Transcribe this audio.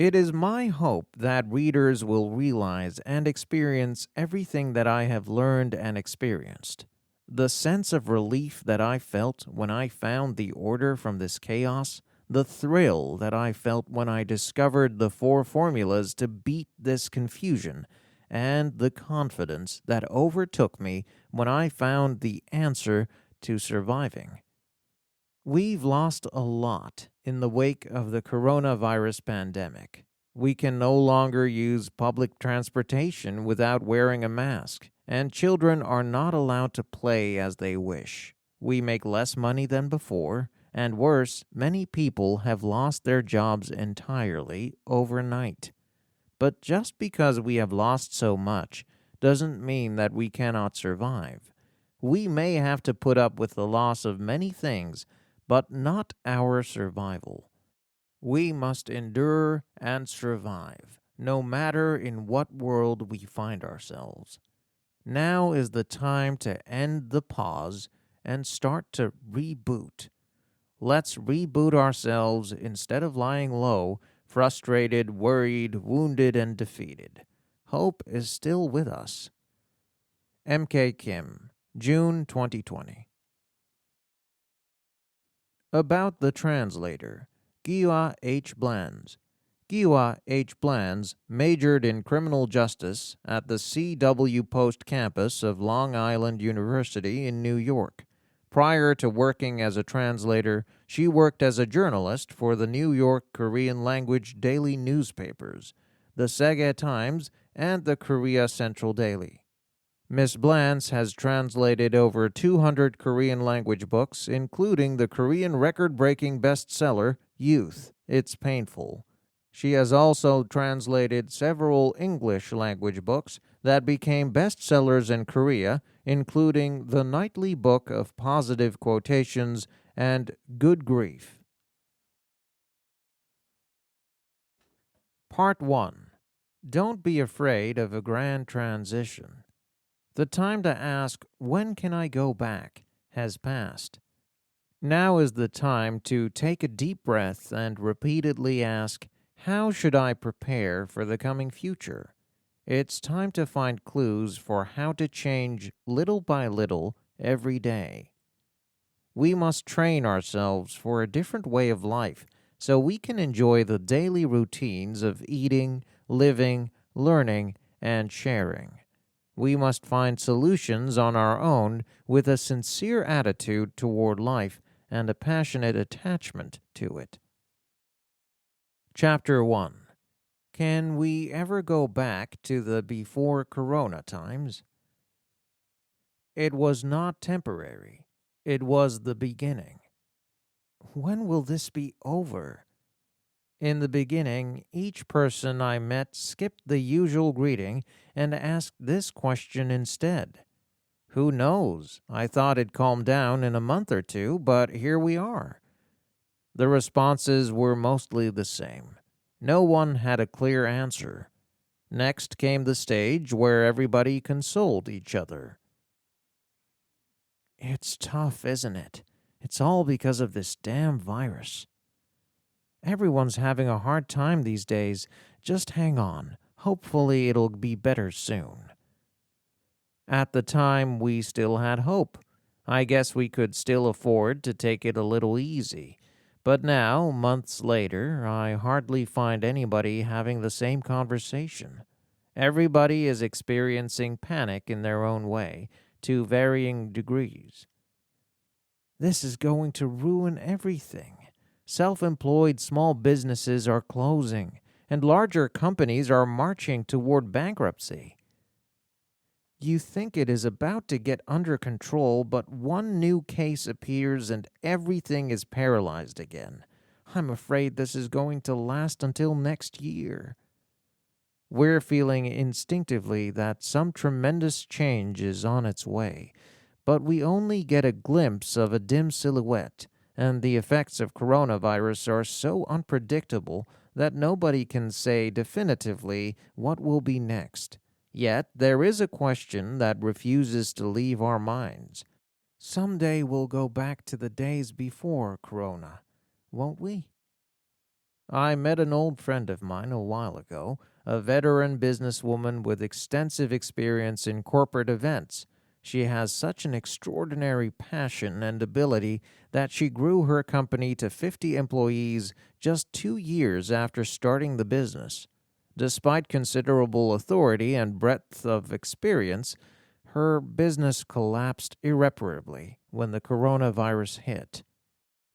It is my hope that readers will realize and experience everything that I have learned and experienced. The sense of relief that I felt when I found the order from this chaos, the thrill that I felt when I discovered the 4 formulas to beat this confusion, and the confidence that overtook me when I found the answer to surviving. We've lost a lot in the wake of the coronavirus pandemic. We can no longer use public transportation without wearing a mask, and children are not allowed to play as they wish. We make less money than before, and worse, many people have lost their jobs entirely overnight. But just because we have lost so much doesn't mean that we cannot survive. We may have to put up with the loss of many things, but not our survival. We must endure and survive, no matter in what world we find ourselves. Now is the time to end the pause and start to reboot. Let's reboot ourselves instead of lying low, frustrated, worried, wounded, and defeated. Hope is still with us. M.K. Kim, June 2020. About the translator, Giwa H. Blands. Giwa H. Blands majored in criminal justice at the C.W. Post campus of Long Island University in New York. Prior to working as a translator, she worked as a journalist for the New York Korean-language daily newspapers, the Sege Times and the Korea Central Daily. Ms. Blands has translated over 200 Korean-language books, including the Korean record-breaking bestseller, Youth, It's Painful. She has also translated several English-language books that became bestsellers in Korea, including The Nightly Book of Positive Quotations and Good Grief. Part 1. Don't be afraid of a grand transition. The time to ask, when can I go back, has passed. Now is the time to take a deep breath and repeatedly ask, how should I prepare for the coming future? It's time to find clues for how to change little by little every day. We must train ourselves for a different way of life so we can enjoy the daily routines of eating, living, learning, and sharing. We must find solutions on our own with a sincere attitude toward life and a passionate attachment to it. Chapter 1. Can we ever go back to the before Corona times? It was not temporary. It was the beginning. When will this be over? In the beginning, each person I met skipped the usual greeting and asked this question instead. Who knows? I thought it calmed down in a month or two, but here we are. The responses were mostly the same. No one had a clear answer. Next came the stage where everybody consoled each other. It's tough, isn't it? It's all because of this damn virus. Everyone's having a hard time these days. Just hang on. Hopefully it'll be better soon. At the time, we still had hope. I guess we could still afford to take it a little easy. But now, months later, I hardly find anybody having the same conversation. Everybody is experiencing panic in their own way, to varying degrees. This is going to ruin everything. Self-employed small businesses are closing, and larger companies are marching toward bankruptcy. You think it is about to get under control, but one new case appears and everything is paralyzed again. I'm afraid this is going to last until next year. We're feeling instinctively that some tremendous change is on its way, but we only get a glimpse of a dim silhouette, and the effects of coronavirus are so unpredictable that nobody can say definitively what will be next. Yet there is a question that refuses to leave our minds. Someday we'll go back to the days before Corona, won't we? I met an old friend of mine a while ago, a veteran businesswoman with extensive experience in corporate events. She has such an extraordinary passion and ability that she grew her company to 50 employees just 2 years after starting the business. Despite considerable authority and breadth of experience, her business collapsed irreparably when the coronavirus hit.